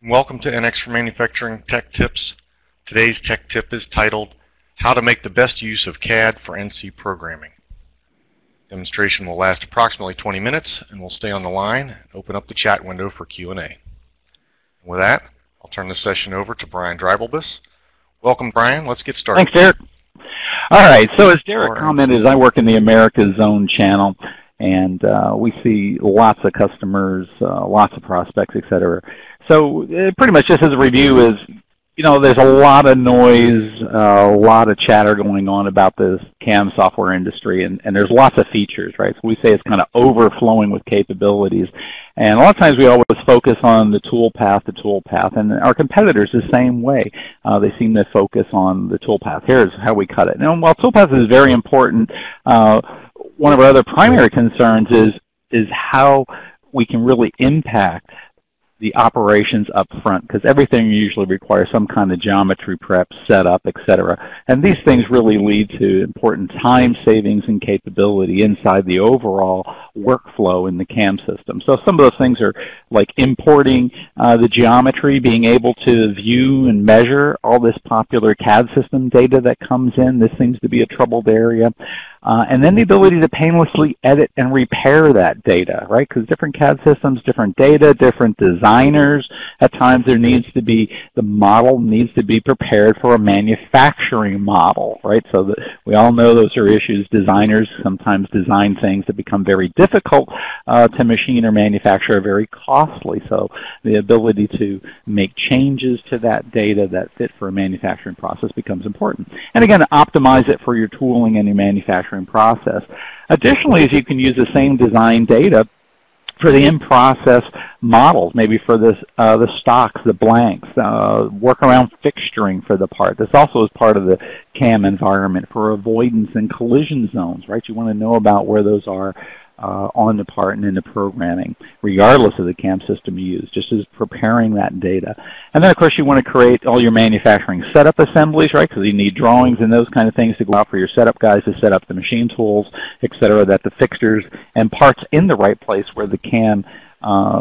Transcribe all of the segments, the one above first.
Welcome to NX for Manufacturing Tech Tips. Today's tech tip is titled, How to Make the Best Use of CAD for NC Programming. Demonstration will last approximately 20 minutes and we'll stay on the line and open up the chat window for Q&A. With that, I'll turn the session over to Brian Dreibelbus. Welcome, Brian. Let's get started. Thanks, Derek. All right, so as Derek commented, I work in the Americas Zone channel, and we see lots of customers, lots of prospects, etc. So pretty much just as a review is, you know, there's a lot of noise, a lot of chatter going on about this CAM software industry, and there's lots of features, right? So we say it's kind of overflowing with capabilities. And a lot of times we always focus on the toolpath, and our competitors the same way. They seem to focus on the toolpath. Here's how we cut it. Now, while toolpath is very important, one of our other primary concerns is how we can really impact the operations up front, because everything usually requires some kind of geometry prep, setup, etc. And these things really lead to important time savings and capability inside the overall workflow in the CAM system. So some of those things are like importing the geometry, being able to view and measure all this popular CAD system data that comes in. This seems to be a troubled area. And then the ability to painlessly edit and repair that data, right? Because different CAD systems, different data, different designers. At times there needs to be, the model needs to be prepared for a manufacturing model, right? So that we all know those are issues. Designers sometimes design things that become very difficult to machine or manufacture, are very costly. So the ability to make changes to that data that fit for a manufacturing process becomes important. And again, optimize it for your tooling and your manufacturing process. Additionally, you can use the same design data for the in-process models, maybe for the stocks, the blanks, work around fixturing for the part. This also is part of the CAM environment for avoidance and collision zones, right? You want to know about where those are on the part and in the programming, regardless of the CAM system you use, just as preparing that data. And then, of course, you want to create all your manufacturing setup assemblies, right? Because you need drawings and those kind of things to go out for your setup guys to set up the machine tools, etc., that the fixtures and parts in the right place where the CAM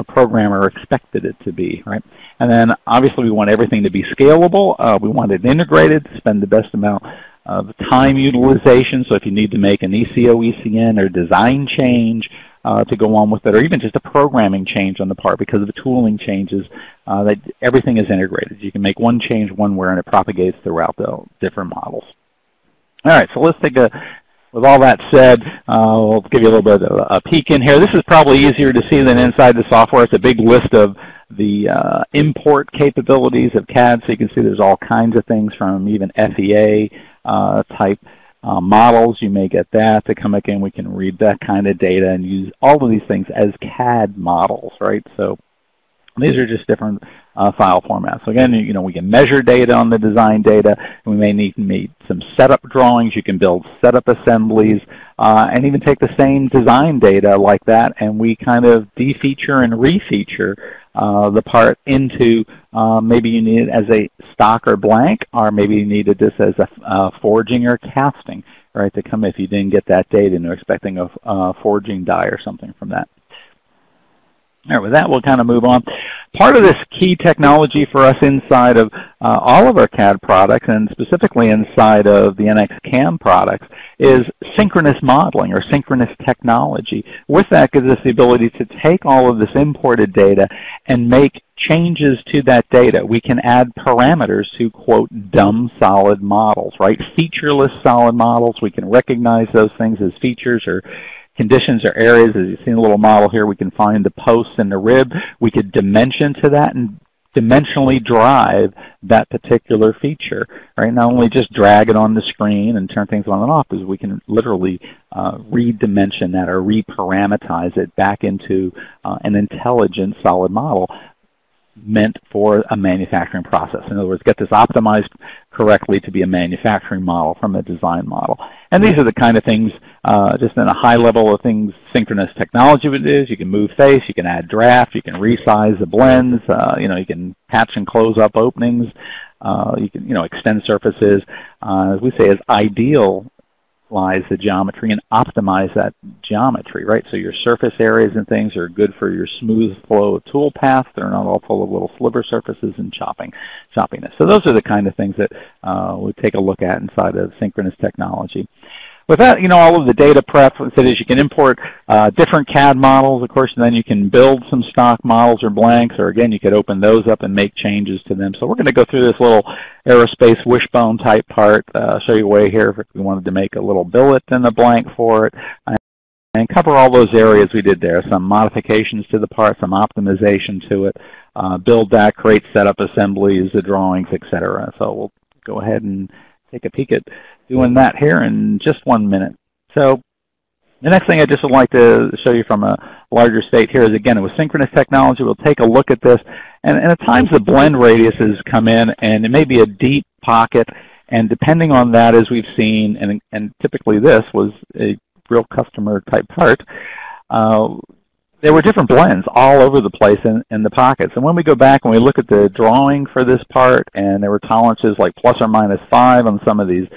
programmer expected it to be, right? And then, obviously, we want everything to be scalable. We want it integrated, spend the best amount of time utilization. So if you need to make an ECO, ECN, or design change to go on with it, or even just a programming change on the part because of the tooling changes, that everything is integrated. You can make one change one where and it propagates throughout the different models. All right, so let's take with all that said, we'll give you a little bit of a peek in here. This is probably easier to see than inside the software. It's a big list of the import capabilities of CAD, so you can see there's all kinds of things from even FEA type models. You may get that to come again. We can read that kind of data and use all of these things as CAD models, right? So these are just different file formats. So again, you know, we can measure data on the design data. We may need to make some setup drawings. You can build setup assemblies and even take the same design data like that, and we kind of defeature and refeature the part into maybe you need it as a stock or blank, or maybe you needed this as a forging or casting, right, to come if you didn't get that data and you're expecting a forging die or something from that. All right, with that, we'll kind of move on. Part of this key technology for us inside of all of our CAD products, and specifically inside of the NX CAM products, is synchronous modeling or synchronous technology. With that, gives us the ability to take all of this imported data and make changes to that data. We can add parameters to, quote, dumb solid models, right? Featureless solid models. We can recognize those things as features or conditions or areas. As you see in a little model here, we can find the posts and the rib. We could dimension to that and dimensionally drive that particular feature, right? Not only just drag it on the screen and turn things on and off, because we can literally redimension that or reparameterize it back into an intelligent solid model meant for a manufacturing process. In other words, get this optimized correctly to be a manufacturing model from a design model. And these are the kind of things, just in a high level of things, synchronous technology is. You can move face, you can add draft, you can resize the blends, you know, you can patch and close up openings, you can, you know, extend surfaces. As we say, is ideal visualize the geometry and optimize that geometry, right? So your surface areas and things are good for your smooth flow of tool paths. They're not all full of little sliver surfaces and choppiness. So those are the kind of things that we take a look at inside of Synchronous technology. With that, all of the data prep, what it is you can import different CAD models, of course, and then you can build some stock models or blanks, or again, you could open those up and make changes to them. So we're going to go through this little aerospace wishbone type part, show you a way here if we wanted to make a little billet and a blank for it, and cover all those areas we did there, some modifications to the part, some optimization to it, build that, create setup assemblies, the drawings, etc. So we'll go ahead and take a peek at doing that here in just 1 minute. So the next thing I just would like to show you from a larger state here is, again, with Synchronous technology, we'll take a look at this. And at times the blend radiuses come in, and it may be a deep pocket. And depending on that, as we've seen, and typically this was a real customer type part, there were different blends all over the place in the pockets. And when we go back and we look at the drawing for this part, and there were tolerances like ±5 on some of these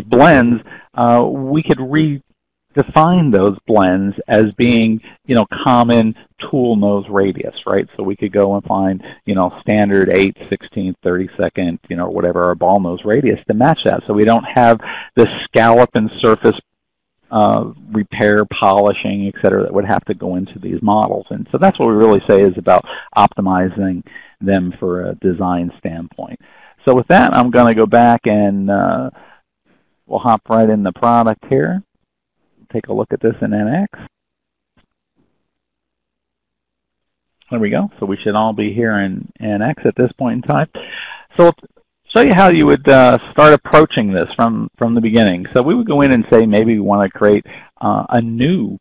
blends, we could redefine those blends as being, common tool nose radius, right? So we could go and find, standard 8, 16, 32nd, whatever our ball nose radius to match that. So we don't have the scallop and surface repair, polishing, etc., that would have to go into these models. And so that's what we really say is about optimizing them for a design standpoint. So with that, I'm going to go back and we'll hop right in the product here. Take a look at this in NX. There we go. So we should all be here in NX at this point in time. So show you how you would start approaching this from the beginning. So we would go in and say maybe we want to create a new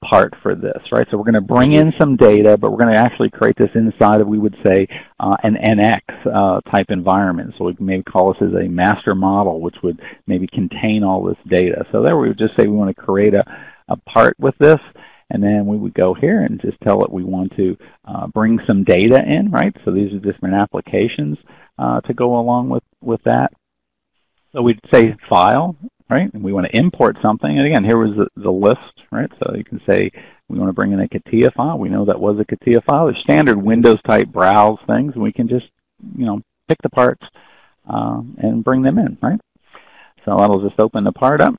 part for this, right? So we're going to bring in some data, but we're going to actually create this inside of, we would say, an NX type environment. So we can maybe call this as a master model, which would maybe contain all this data. So there we would just say we want to create a part with this. And then we would go here and just tell it we want to bring some data in, right? So these are different applications to go along with that. So we'd say file, right? And we want to import something. And again, here was the list, right? So you can say we want to bring in a CAD file. We know that was a CAD file. There's standard Windows type browse things. And we can just, pick the parts and bring them in, right? So that'll just open the part up.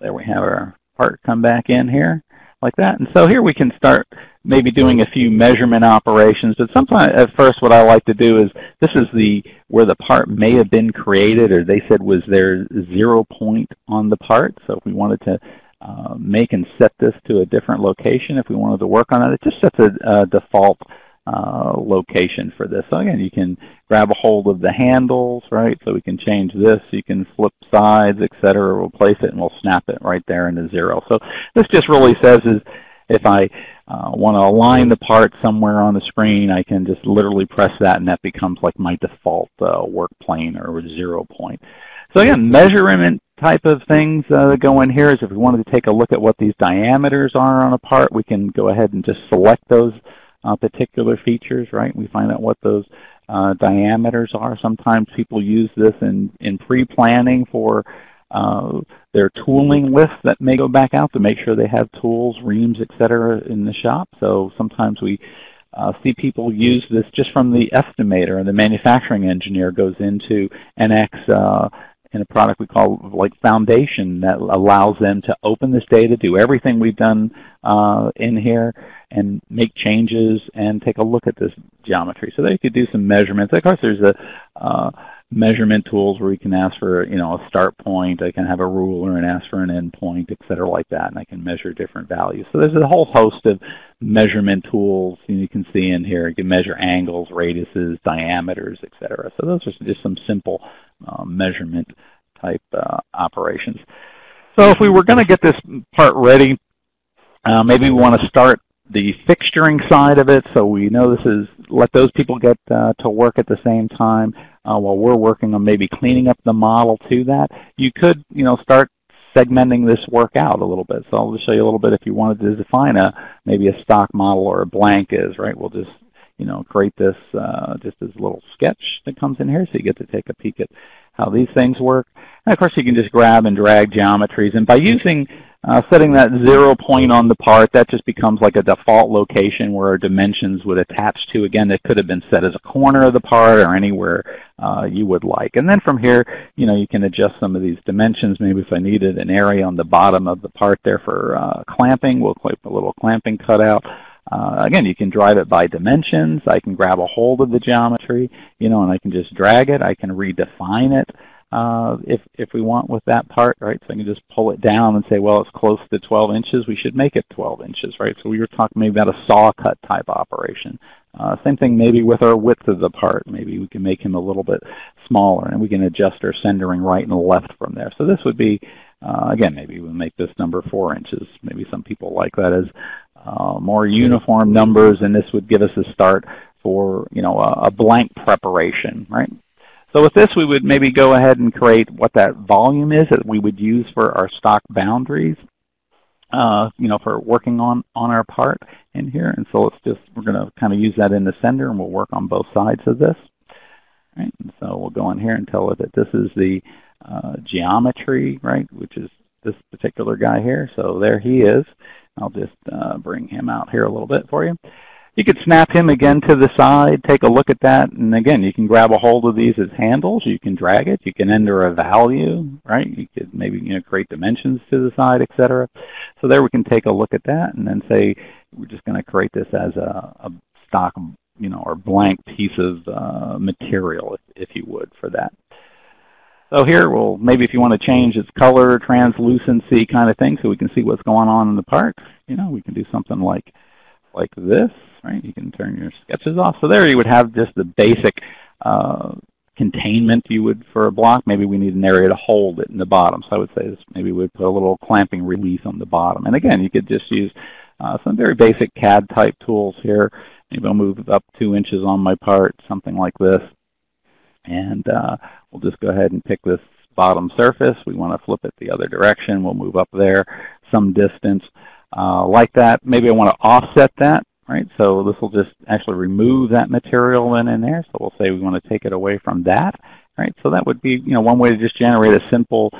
There we have our part come back in here like that. And so here we can start maybe doing a few measurement operations. But sometimes at first what I like to do is, this is where the part may have been created, or they said was their 0 point on the part. So if we wanted to make and set this to a different location, if we wanted to work on it, it just sets a default location for this. So again, you can grab a hold of the handles, right? So we can change this. You can flip sides, etc. We'll place it and we'll snap it right there into 0. So this just really says is, if I want to align the part somewhere on the screen, I can just literally press that, and that becomes like my default work plane or 0 point. So again, measurement type of things that go in here is, if we wanted to take a look at what these diameters are on a part, we can go ahead and just select those particular features, right? We find out what those diameters are. Sometimes people use this in pre-planning for their tooling list that may go back out to make sure they have tools, reams, etc. in the shop. So sometimes we see people use this just from the estimator, and the manufacturing engineer goes into NX in a product we call like Foundation, that allows them to open this data, do everything we've done in here, and make changes and take a look at this geometry. So they could do some measurements. Of course, there's a measurement tools where you can ask for a start point. I can have a ruler and ask for an end point, etc. like that, and I can measure different values. So there's a whole host of measurement tools you can see in here. You can measure angles, radiuses, diameters, etc. So those are just some simple measurement type operations. So if we were going to get this part ready, maybe we want to start the fixturing side of it, so we know this is, let those people get to work at the same time while we're working on maybe cleaning up the model to that. You could start segmenting this work out a little bit. So I'll just show you a little bit if you wanted to define maybe a stock model or a blank is, right? We'll just create this just as a little sketch that comes in here, so you get to take a peek at how these things work. And of course, you can just grab and drag geometries, and by using setting that 0 point on the part, that just becomes like a default location where our dimensions would attach to. Again, it could have been set as a corner of the part or anywhere you would like. And then from here, you can adjust some of these dimensions. Maybe if I needed an area on the bottom of the part there for clamping, we'll click a little clamping cutout. Again, you can drive it by dimensions. I can grab a hold of the geometry, and I can just drag it. I can redefine it. If we want with that part, right? So I can just pull it down and say, well, it's close to 12 inches. We should make it 12 inches, right? So we were talking maybe about a saw cut type operation. Same thing maybe with our width of the part. Maybe we can make him a little bit smaller, and we can adjust our centering right and left from there. So this would be, again, maybe we'll make this number 4 inches. Maybe some people like that as more uniform numbers, and this would give us a start for, a blank preparation, right? So with this, we would maybe go ahead and create what that volume is that we would use for our stock boundaries, for working on our part in here. And so we're going to kind of use that in the center, and we'll work on both sides of this. Right? And so we'll go in here and tell it that this is the geometry, right, which is this particular guy here. So there he is. I'll just bring him out here a little bit for you. You could snap him again to the side, take a look at that, and again, you can grab a hold of these as handles. You can drag it. You can enter a value, right? You could maybe create dimensions to the side, etc. So there we can take a look at that, and then say we're just going to create this as a stock, or blank piece of material, if you would, for that. So here, well, maybe if you want to change its color, translucency kind of thing, so we can see what's going on in the part, we can do something like this, right? You can turn your sketches off. So there you would have just the basic containment you would for a block. Maybe we need an area to hold it in the bottom. So I would say this, maybe we'd put a little clamping release on the bottom. And again, you could just use some very basic CAD type tools here. Maybe I'll move up 2 inches on my part, something like this. And we'll just go ahead and pick this bottom surface. We want to flip it the other direction. We'll move up there some distance like that. Maybe I want to offset that, right? So this will just actually remove that material in there. So we'll say we want to take it away from that, right? So that would be, one way to just generate a simple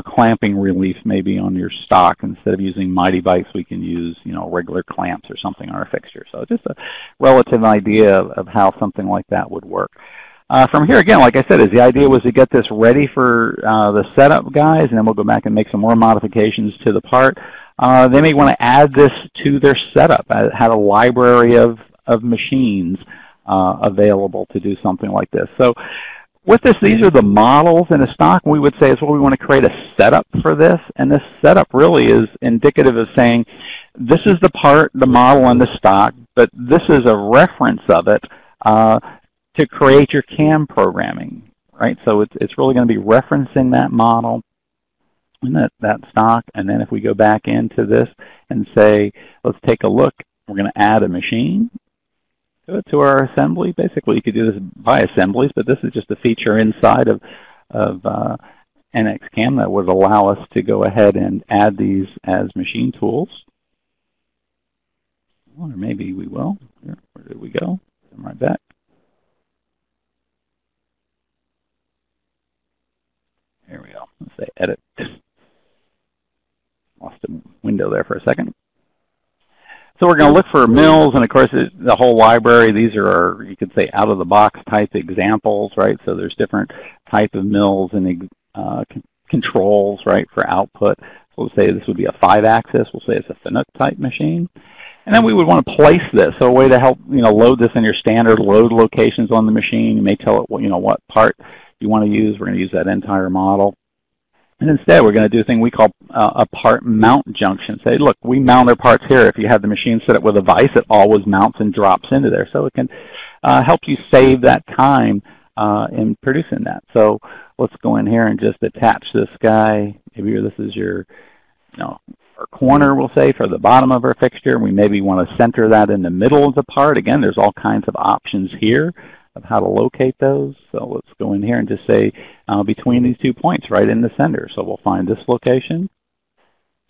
clamping relief maybe on your stock. Instead of using Mighty Bites, we can use, regular clamps or something on our fixture. So just a relative idea of how something like that would work. From here, again, like I said, the idea was to get this ready for the setup guys, and then we'll go back and make some more modifications to the part. They may want to add this to their setup. Have a library of machines available to do something like this. So with this, these are the models in a stock. We would say is, well, we want to create a setup for this, and this setup really is indicative of saying this is the part, the model, and the stock, but this is a reference of it to create your CAM programming, right? So it's really going to be referencing that model and that stock. And then if we go back into this and say, let's take a look, we're going to add a machine to our assembly. Basically, you could do this by assemblies, but this is just a feature inside of NXCAM that would allow us to go ahead and add these as machine tools. Or maybe we will. Here, where did we go? Come right back. Here we go. Let's say edit. Lost a window there for a second. So we're going to look for mills, and of course the whole library. These are our, you could say, out-of-the-box type examples, right? So there's different type of mills and controls, right, for output. So we'll say this would be a 5-axis. We'll say it's a Fanuc type machine. And then we would want to place this. So a way to help, load this in your standard load locations on the machine. You may tell it, what part you want to use. We're going to use that entire model. And instead, we're going to do a thing we call a part mount junction. Say, look, we mount our parts here. If you have the machine set up with a vise, it always mounts and drops into there. So it can help you save that time in producing that. So let's go in here and just attach this guy. Maybe this is your, our corner, we'll say, for the bottom of our fixture. We maybe want to center that in the middle of the part. Again, there's all kinds of options here of how to locate those. So let's go in here and just say between these 2 points, right in the center. So we'll find this location.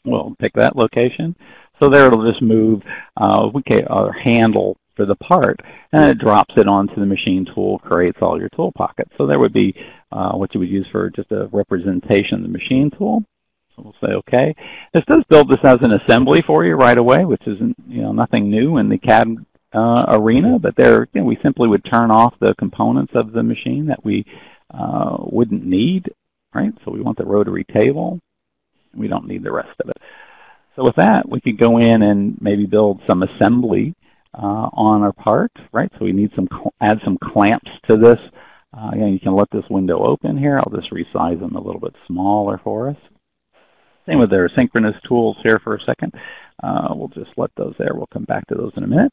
We'll pick that location. So there it'll just move our handle for the part, and it drops it onto the machine tool, creates all your tool pockets. So there would be what you would use for just a representation of the machine tool. So we'll say OK. This does build this as an assembly for you right away, which isn't nothing new in the CAD arena, but there we simply would turn off the components of the machine that we wouldn't need, right? So we want the rotary table. We don't need the rest of it. So with that, we could go in and maybe build some assembly on our part, right? So we need add some clamps to this. Again, you can let this window open here. I'll just resize them a little bit smaller for us. Same with their synchronous tools here for a second. We'll just let those there. We'll come back to those in a minute.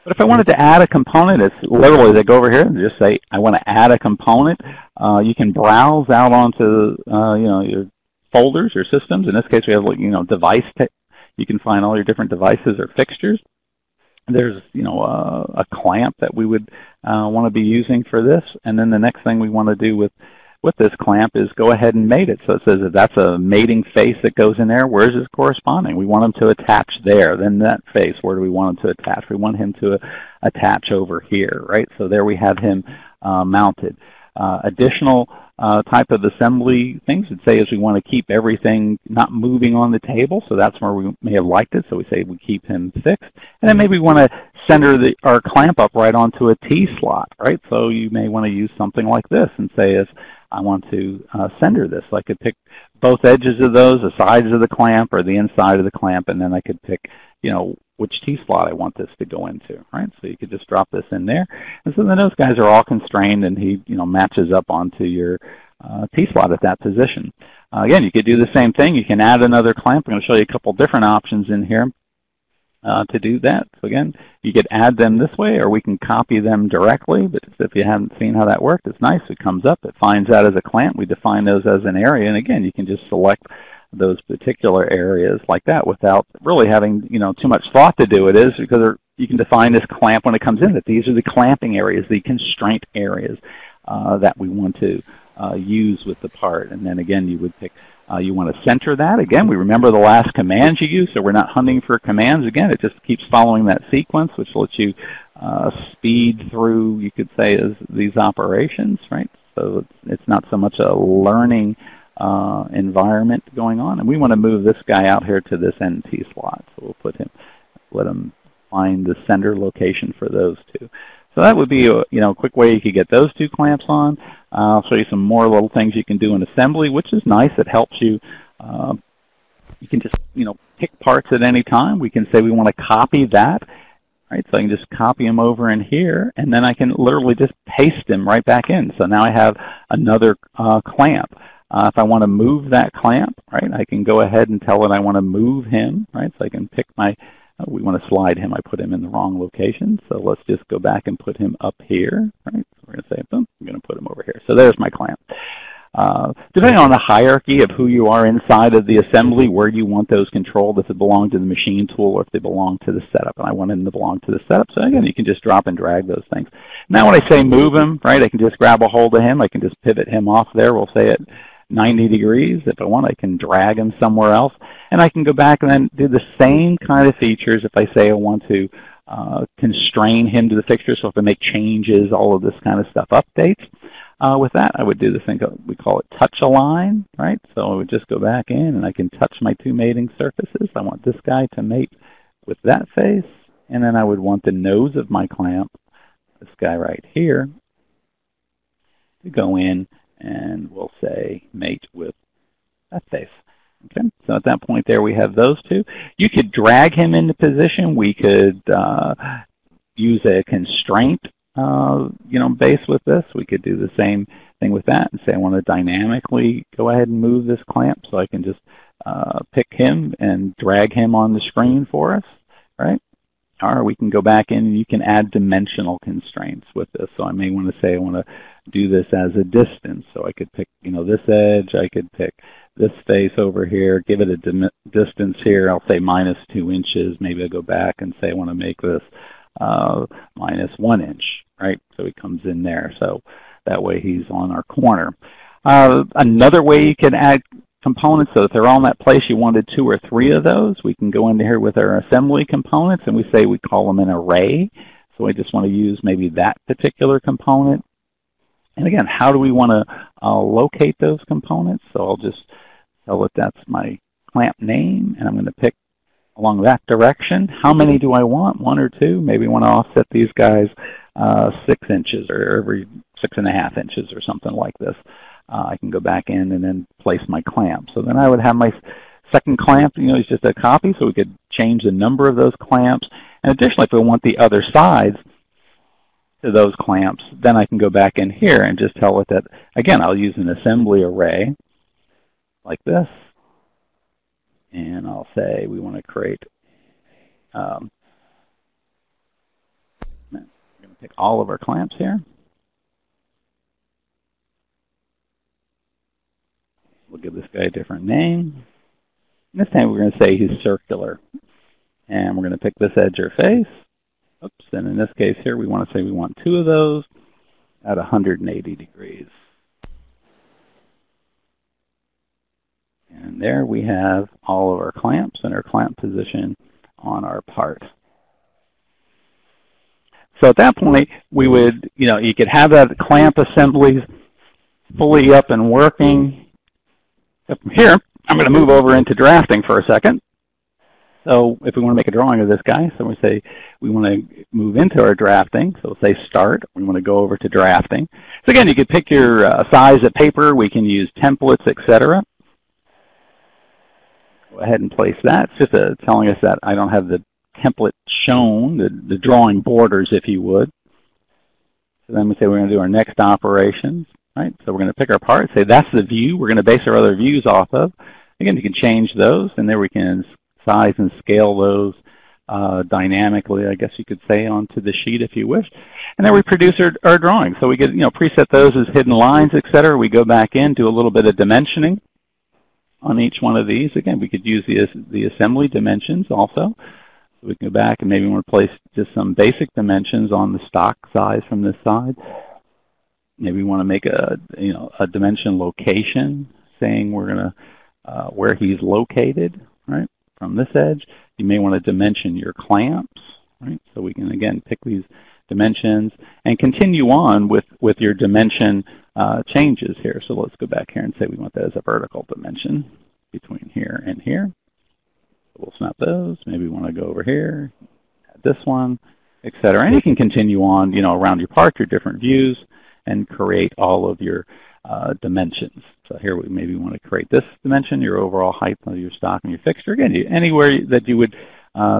But if I wanted to add a component, it's literally they go over here and just say, I want to add a component. You can browse out onto your folders, your systems. In this case, we have device. You can find all your different devices or fixtures. There's a clamp that we would want to be using for this, and then the next thing we want to do with this clamp is go ahead and mate it. So it says if that's a mating face that goes in there, where's his corresponding? We want him to attach there. Then that face, where do we want him to attach? We want him to attach over here, right? So there we have him mounted. Additional type of assembly things would say is we want to keep everything not moving on the table, so that's where we may have liked it, so we say we keep him fixed. And then maybe we want to center our clamp up right onto a T-slot, right? So you may want to use something like this and say I want to center this. So I could pick both edges of those, the sides of the clamp or the inside of the clamp, and then I could pick which T-slot I want this to go into, right? So you could just drop this in there. And so then those guys are all constrained, and he matches up onto your T-slot at that position. Again, you could do the same thing. You can add another clamp. I'm going to show you a couple different options in here to do that. So again, you could add them this way, or we can copy them directly. But if you haven't seen how that worked, it's nice. It comes up. It finds that as a clamp. We define those as an area. And again, you can just select those particular areas like that without really having too much thought to do it, is because you can define this clamp when it comes in, that these are the clamping areas, the constraint areas that we want to use with the part. And then again, you would pick you want to center that. Again, we remember the last commands you use, so we're not hunting for commands. Again, it just keeps following that sequence, which lets you speed through, you could say, these operations, right? So it's not so much a learning environment going on. And we want to move this guy out here to this NT slot. So we'll let him find the center location for those two. So that would be a quick way you could get those two clamps on. I'll show you some more little things you can do in assembly, which is nice. It helps you. You can just pick parts at any time. We can say we want to copy that. Right, so I can just copy them over in here, and then I can literally just paste them right back in. So now I have another clamp. If I want to move that clamp, right, I can go ahead and tell it I want to move him, right? So I can pick we want to slide him. I put him in the wrong location. So let's just go back and put him up here, right? So we're going to say, boom, I'm going to put him over here. So there's my clamp. Depending on the hierarchy of who you are inside of the assembly, where you want those controlled, if they belong to the machine tool or if they belong to the setup. And I want them to belong to the setup. So again, you can just drop and drag those things. Now when I say move him, right, I can just grab a hold of him. I can just pivot him off there. We'll say at 90 degrees. If I want, I can drag him somewhere else. And I can go back and then do the same kind of features if I say I want to constrain him to the fixture. So if I make changes, all of this kind of stuff updates. With that, I would do this thing, we call it touch align, right? So I would just go back in and I can touch my two mating surfaces. I want this guy to mate with that face, and then I would want the nose of my clamp, this guy right here, to go in and we'll say mate with that face. Okay, so at that point there we have those two. You could drag him into position. We could use a constraint base with this. We could do the same thing with that and say I want to dynamically go ahead and move this clamp, so I can just pick him and drag him on the screen for us, right? Or we can go back in and you can add dimensional constraints with this. So I may want to say I want to do this as a distance. So I could pick, this edge. I could pick this face over here, give it a distance here. I'll say -2 inches. Maybe I'll go back and say I want to make this -1 inch, right? So he comes in there. So that way he's on our corner. Another way you can add components, so if they're all in that place, you wanted 2 or 3 of those, we can go into here with our assembly components and we say we call them an array. So we just want to use maybe that particular component. And again, how do we want to locate those components? So I'll just tell it that's my clamp name, and I'm going to pick along that direction. How many do I want? 1 or 2? Maybe want to offset these guys 6 inches or every 6.5 inches or something like this. I can go back in and then place my clamp. So then I would have my second clamp, it's just a copy, so we could change the number of those clamps. And additionally, if we want the other sides to those clamps, then I can go back in here and just tell it that, again, I'll use an assembly array like this. And I'll say we want to create, I'm going to pick all of our clamps here. We'll give this guy a different name. And this time we're going to say he's circular. And we're going to pick this edge or face. Oops, and in this case here we want to say we want 2 of those at 180 degrees. And there we have all of our clamps and our clamp position on our part. So at that point, we would, you could have that clamp assemblies fully up and working. From here, I'm going to move over into drafting for a second. So if we want to make a drawing of this guy, so we say we want to move into our drafting. So we'll say start. We want to go over to drafting. So again, you could pick your size of paper. We can use templates, etc. Go ahead and place that. It's just telling us that I don't have the template shown, the drawing borders, if you would. So then we say we're going to do our next operations. Right? So we're going to pick our part, say that's the view we're going to base our other views off of. Again, you can change those, and there we can size and scale those dynamically, I guess you could say, onto the sheet if you wish. And then we produce our drawing. So we could preset those as hidden lines, etc. We go back in, do a little bit of dimensioning on each one of these. Again, we could use the assembly dimensions also. So we can go back and maybe want to place just some basic dimensions on the stock size from this side. Maybe we want to make a dimension location, saying we're going to where he's located, right, from this edge. You may want to dimension your clamps, right? So we can again pick these dimensions and continue on with your dimension changes here. So let's go back here and say we want that as a vertical dimension between here and here. So we'll snap those. Maybe we want to go over here, add this one, etc. And you can continue on, around your part, your different views, and create all of your dimensions. So here we maybe want to create this dimension, your overall height of your stock and your fixture. Again, anywhere that you would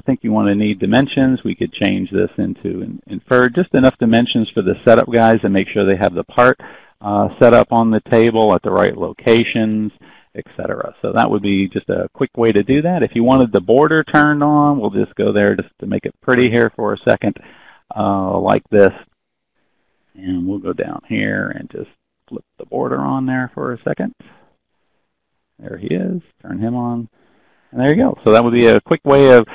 think you want to need dimensions, we could change this into infer just enough dimensions for the setup guys and make sure they have the part set up on the table at the right locations, etc. So that would be just a quick way to do that. If you wanted the border turned on, we'll just go there just to make it pretty here for a second, like this. And we'll go down here and just flip the border on there for a second. There he is. Turn him on. And there you go. So that would be a quick way of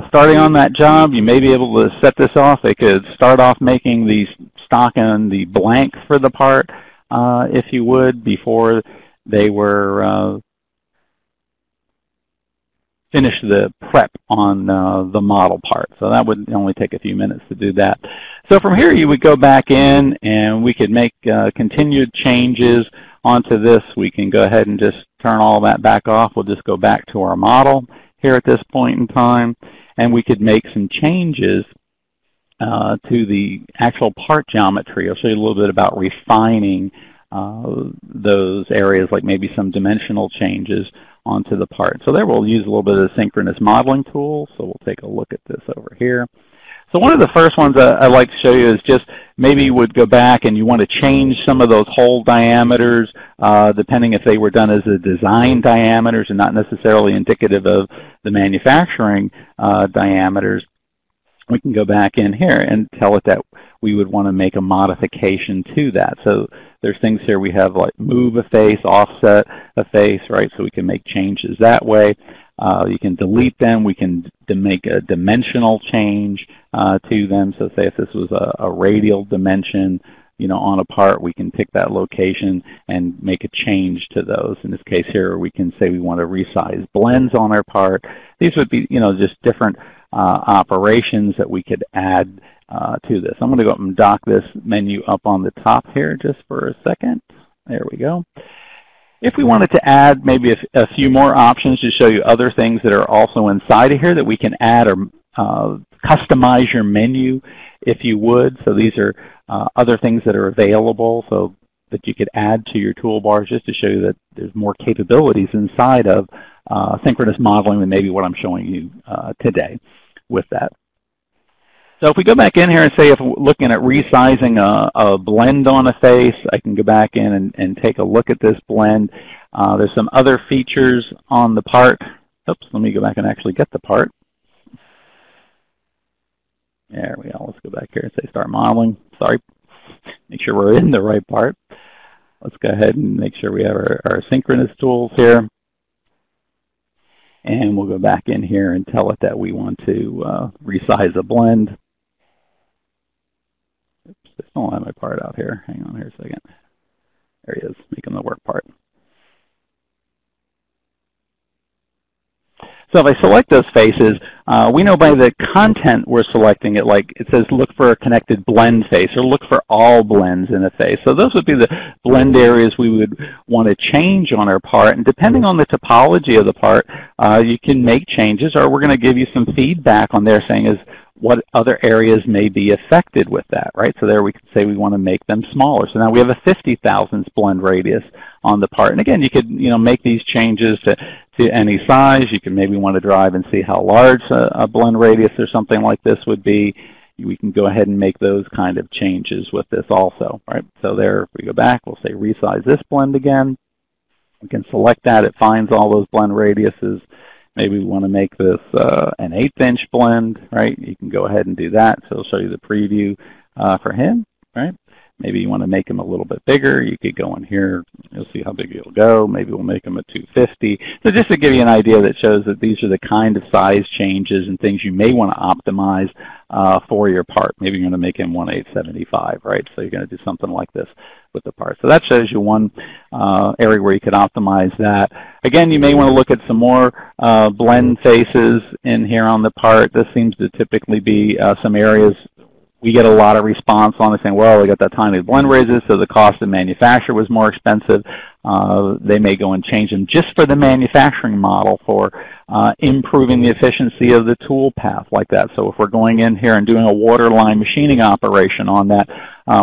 starting on that job. You may be able to set this off. They could start off making the stock and the blank for the part, if you would, before they were finish the prep on the model part. So that would only take a few minutes to do that. So from here you would go back in and we could make continued changes onto this. We can go ahead and just turn all that back off. We'll just go back to our model here at this point in time, and we could make some changes to the actual part geometry. I'll show you a little bit about refining those areas, like maybe some dimensional changes onto the part. So there we'll use a little bit of the synchronous modeling tool. So we'll take a look at this over here. So one of the first ones I'd like to show you is just maybe you would go back and you want to change some of those hole diameters, depending if they were done as a design diameters and not necessarily indicative of the manufacturing diameters. We can go back in here and tell it that we would want to make a modification to that. So there's things here we have like move a face, offset a face, right? So we can make changes that way. You can delete them. We can make a dimensional change to them. So say if this was a radial dimension, on a part, we can pick that location and make a change to those. In this case here, we can say we want to resize blends on our part. These would be, just different operations that we could add to this. I'm going to go up and dock this menu up on the top here just for a second. There we go. If we wanted to add maybe a few more options to show you other things that are also inside of here that we can add, or customize your menu if you would. So these are other things that are available so that you could add to your toolbars, just to show you that there's more capabilities inside of synchronous modeling than maybe what I'm showing you today with that. So if we go back in here and say if we're looking at resizing a blend on a face, I can go back in and take a look at this blend. There's some other features on the part. Oops, let me go back and actually get the part. There we go. Let's go back here and say start modeling. Sorry. Make sure we're in the right part. Let's go ahead and make sure we have our synchronous tools here. And we'll go back in here and tell it that we want to resize a blend. Oops, I still don't have my part out here. Hang on here a second. There he is, making the work part. So if I select those faces, we know by the content we're selecting it, like it says look for a connected blend face or look for all blends in a face. So those would be the blend areas we would want to change on our part. And depending on the topology of the part, you can make changes, or we're going to give you some feedback on there saying is what other areas may be affected with that, right? So there we could say we want to make them smaller. So now we have a 50 thousandths blend radius on the part. And again, you could make these changes to any size. You can maybe want to drive and see how large a blend radius or something like this would be. We can go ahead and make those kind of changes with this also, right? So there, if we go back, we'll say resize this blend again. We can select that. It finds all those blend radiuses. Maybe we want to make this an 1/8 inch blend, right? You can go ahead and do that. So it'll show you the preview for him, right? Maybe you want to make him a little bit bigger. You could go in here. You'll see how big it'll go. Maybe we'll make him a 250. So just to give you an idea that shows that these are the kind of size changes and things you may want to optimize for your part. Maybe you're going to make him 1/875, right? So you're going to do something like this with the part. So that shows you one area where you could optimize that. Again, you may want to look at some more blend faces in here on the part. This seems to typically be some areas we get a lot of response on it saying, well, we got that tiny blend raises, so the cost of manufacture was more expensive. They may go and change them just for the manufacturing model for improving the efficiency of the tool path like that. So if we're going in here and doing a waterline machining operation on that,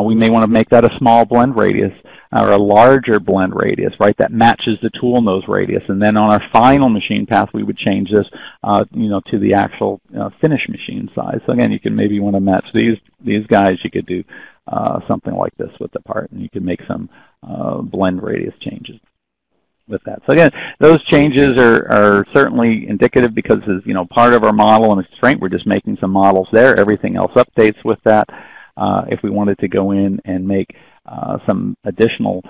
we may want to make that a small blend radius or a larger blend radius, right, that matches the tool nose radius. And then on our final machine path, we would change this, to the actual finish machine size. So again, you can maybe want to match these guys. You could do something like this with the part, and you can make some blend radius changes with that. So again, those changes are certainly indicative because as part of our model and constraint, we're just making some models there. Everything else updates with that. If we wanted to go in and make some additional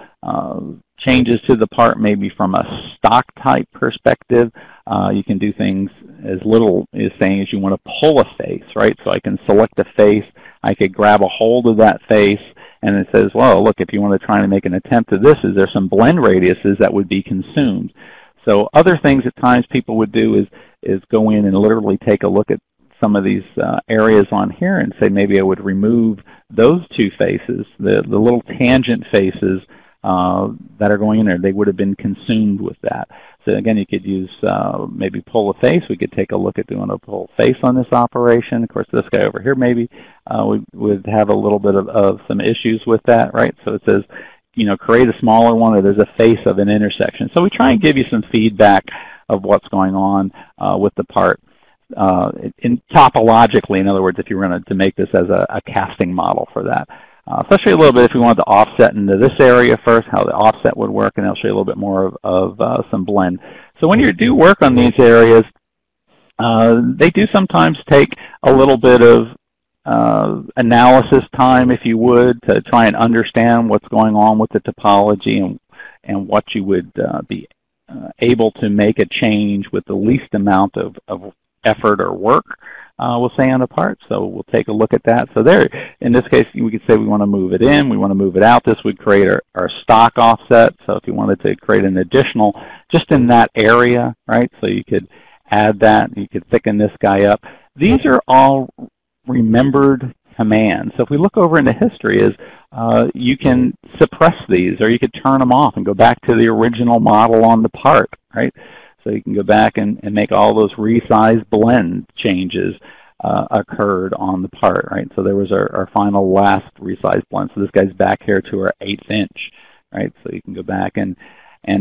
changes to the part, maybe from a stock type perspective, you can do things as little as saying as you want to pull a face, right? So I can select a face, I could grab a hold of that face, and it says, well, look, if you want to try to make an attempt at this, is there some blend radiuses that would be consumed? So other things at times people would do is go in and literally take a look at some of these areas on here and say maybe I would remove those two faces, the little tangent faces that are going in there. They would have been consumed with that. So again, you could use maybe pull a face. We could take a look at doing a pull face on this operation. Of course, this guy over here maybe would have a little bit of some issues with that, right? So it says, create a smaller one, or there's a face of an intersection. So we try and give you some feedback of what's going on with the part. Topologically, in other words, if you were going to make this as a casting model for that. Especially a little bit if we wanted to offset into this area first, how the offset would work, and I'll show you a little bit more of some blend. So when you do work on these areas, they do sometimes take a little bit of analysis time, if you would, to try and understand what's going on with the topology and what you would be able to make a change with the least amount of effort or work, we'll say, on a part. So we'll take a look at that. So there, in this case, we could say we want to move it in, we want to move it out. This would create our stock offset. So if you wanted to create an additional, just in that area, right, so you could add that, you could thicken this guy up. these are all remembered commands. So if we look over into history, you can suppress these, or you could turn them off and go back to the original model on the part, right? So you can go back and make all those resize blend changes occurred on the part, right? So there was our final last resize blend. So this guy's back here to our 1/8 inch, right? So you can go back and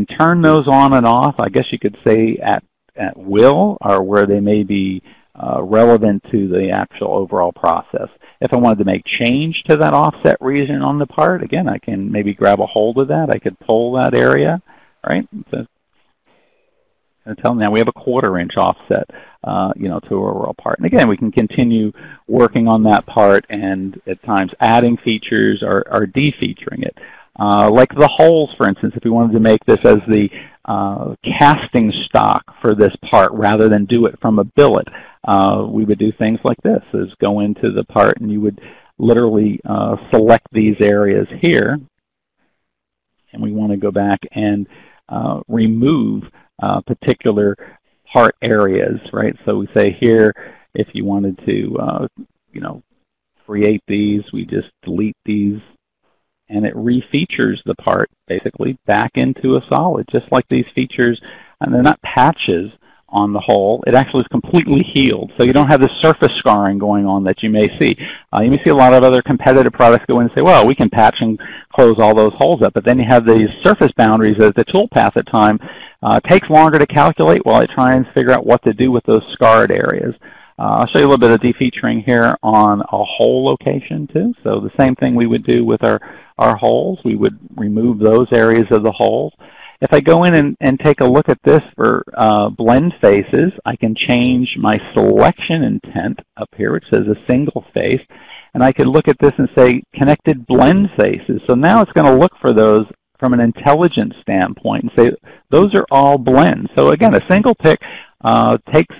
turn those on and off, I guess you could say at will, or where they may be relevant to the actual overall process. If I wanted to make change to that offset region on the part, again, I can maybe grab a hold of that. I could pull that area, right? So tell me now we have a 1/4 inch offset, you know, to our overall part. And again, we can continue working on that part and at times adding features or defeaturing it. Like the holes, for instance, if we wanted to make this as the casting stock for this part rather than do it from a billet, we would do things like this, is go into the part and you would literally select these areas here, and we want to go back and remove particular part areas, right? So we say here, if you wanted to, you know, create these, we just delete these, and it refeatures the part basically back into a solid, just like these features. And they're not patches on the hole. It actually is completely healed, so you don't have the surface scarring going on that you may see. You may see a lot of other competitive products go in and say, well, we can patch and close all those holes up, but then you have these surface boundaries as the toolpath at time takes longer to calculate while I try and figure out what to do with those scarred areas. I'll show you a little bit of defeaturing here on a hole location too. So the same thing we would do with our holes. We would remove those areas of the holes. If I go in and take a look at this for blend faces, I can change my selection intent up here, which says a single face, and I can look at this and say connected blend faces. So now it's going to look for those from an intelligence standpoint and say those are all blends. So again, a single pick takes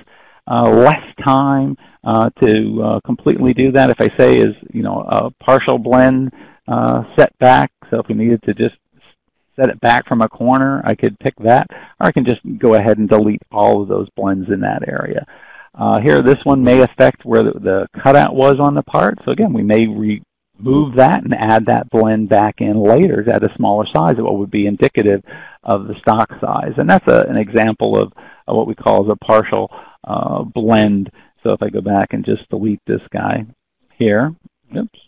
less time to completely do that. If I say is, you know, a partial blend set back, so if we needed to just set it back from a corner, I could pick that, or I can just go ahead and delete all of those blends in that area. Here, this one may affect where the cutout was on the part, so again, we may remove that and add that blend back in later at a smaller size of what would be indicative of the stock size. And that's an example of what we call as a partial blend. So if I go back and just delete this guy here, oops,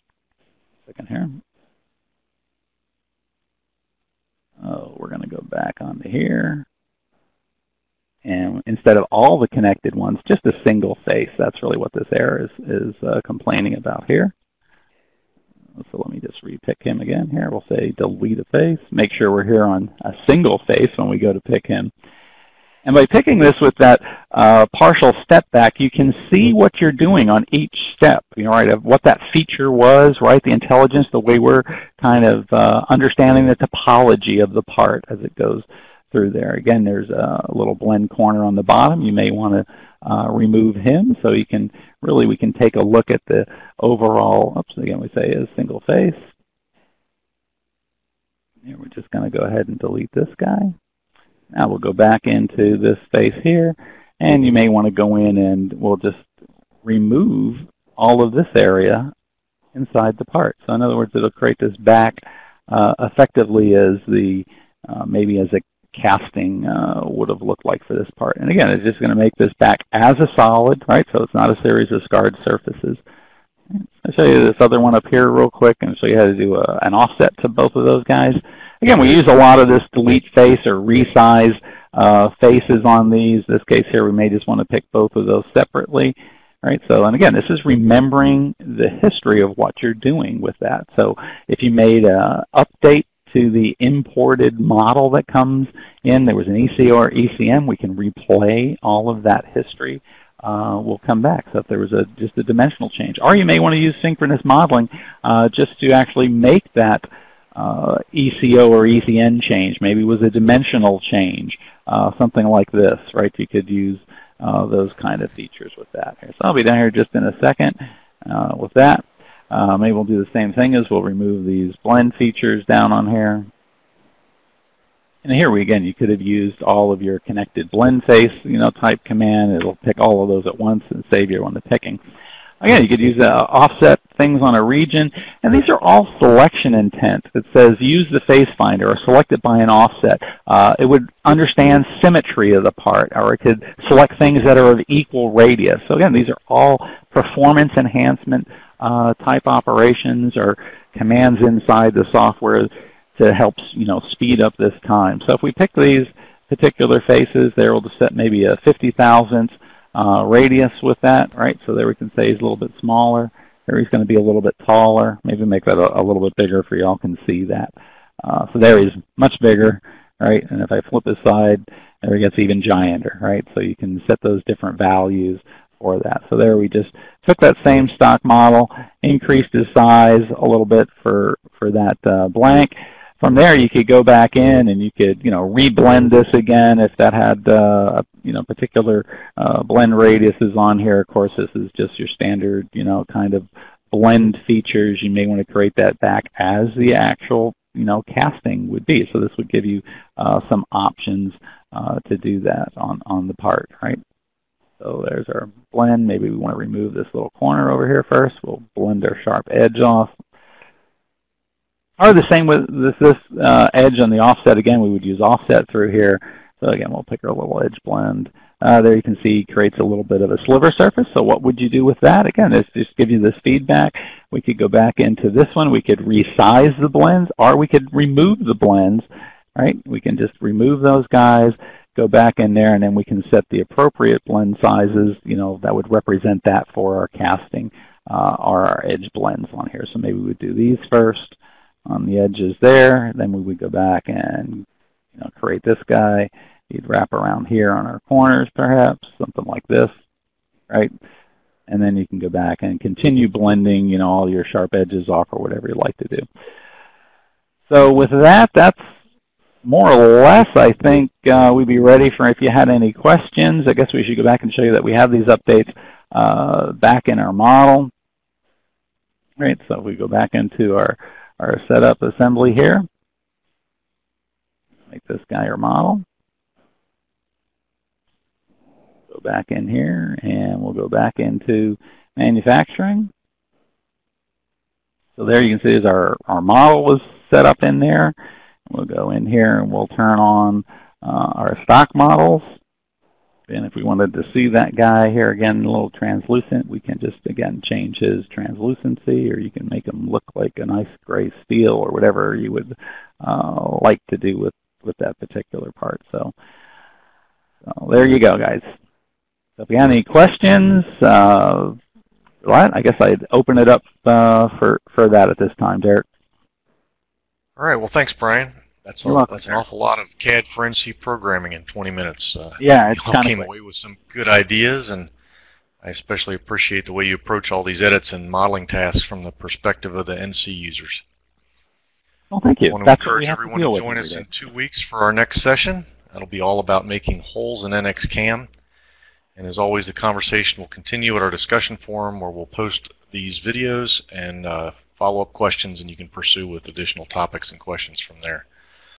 second here. We're going to go back onto here. And instead of all the connected ones, just a single face. That's really what this error is complaining about here. So let me just repick him again here. We'll say delete a face. Make sure we're here on a single face when we go to pick him. And by picking this with that partial step back, you can see what you're doing on each step, you know, right, of what that feature was, right, the intelligence, the way we're kind of understanding the topology of the part as it goes through there. Again, there's a little blend corner on the bottom. You may want to remove him, so you can really, we can take a look at the overall, oops, again we say is single face. Here we're just going to go ahead and delete this guy. Now we'll go back into this face here, and you may want to go in and we'll just remove all of this area inside the part. So in other words, it'll create this back effectively as the, maybe as a casting would have looked like for this part. And again, it's just going to make this back as a solid, right? So it's not a series of scarred surfaces. I'll show you this other one up here real quick and show you how to do an offset to both of those guys. Again, we use a lot of this delete face or resize faces on these. In this case here, we may just want to pick both of those separately. Right? So, and again, this is remembering the history of what you're doing with that. So if you made an update to the imported model that comes in, there was an ECO or ECM, we can replay all of that history. Will come back. So if there was just a dimensional change, or you may want to use synchronous modeling just to actually make that ECO or ECN change. Maybe it was a dimensional change, something like this, right? You could use those kind of features with that. So I'll be down here just in a second with that. Maybe we'll do the same thing as we'll remove these blend features down on here. And here again, you could have used all of your connected blend face, type command. It'll pick all of those at once and save you on the picking. Again, you could use offset things on a region, and these are all selection intent. It says use the face finder or select it by an offset. It would understand symmetry of the part, or it could select things that are of equal radius. So again, these are all performance enhancement type operations or commands inside the software to help speed up this time. So if we pick these particular faces, they're able to set maybe a 50,000th radius with that, right? So there we can say he's a little bit smaller. There he's going to be a little bit taller. Maybe make that a little bit bigger for y'all can see that. So there he's much bigger, right? And if I flip his side, there he gets even gianter, right? So you can set those different values for that. So there we just took that same stock model, increased his size a little bit for that blank. From there, you could go back in and you could, reblend this again if that had, particular blend radius is on here. Of course, this is just your standard, kind of blend features. You may want to create that back as the actual, casting would be. So this would give you some options to do that on the part, right? So there's our blend. Maybe we want to remove this little corner over here first. We'll blend our sharp edge off. Or the same with this edge on the offset. Again, we would use offset through here. So again, we'll pick our little edge blend. There you can see creates a little bit of a sliver surface. So what would you do with that? Again, it's just give you this feedback. We could go back into this one. We could resize the blends, or we could remove the blends, right? We can just remove those guys, go back in there, and then we can set the appropriate blend sizes, that would represent that for our casting or our edge blends on here. So maybe we would do these first on the edges there, then we would go back and create this guy. You'd wrap around here on our corners perhaps, something like this, right? And then you can go back and continue blending all your sharp edges off or whatever you like to do. So with that, that's more or less, I think we'd be ready for if you had any questions. I guess we should go back and show you that we have these updates back in our model. Right, so if we go back into our setup assembly here, make this guy our model. Go back in here, and we'll go back into manufacturing. So there you can see is our model was set up in there. We'll go in here and we'll turn on our stock models. And if we wanted to see that guy here again, a little translucent, we can just, again, change his translucency, or you can make him look like a nice gray steel or whatever you would like to do with that particular part. So there you go, guys. So if you have any questions, I guess I'd open it up for that at this time, Derek. All right. Well, thanks, Brian. That's an awful lot of CAD for NC programming in 20 minutes. Yeah, it's kind of came away with some good ideas, and I especially appreciate the way you approach all these edits and modeling tasks from the perspective of the NC users. Well, thank you. I want to encourage everyone to join us in 2 weeks for our next session. That'll be all about making holes in NXCAM. And as always, the conversation will continue at our discussion forum, where we'll post these videos and follow-up questions, and you can pursue with additional topics and questions from there.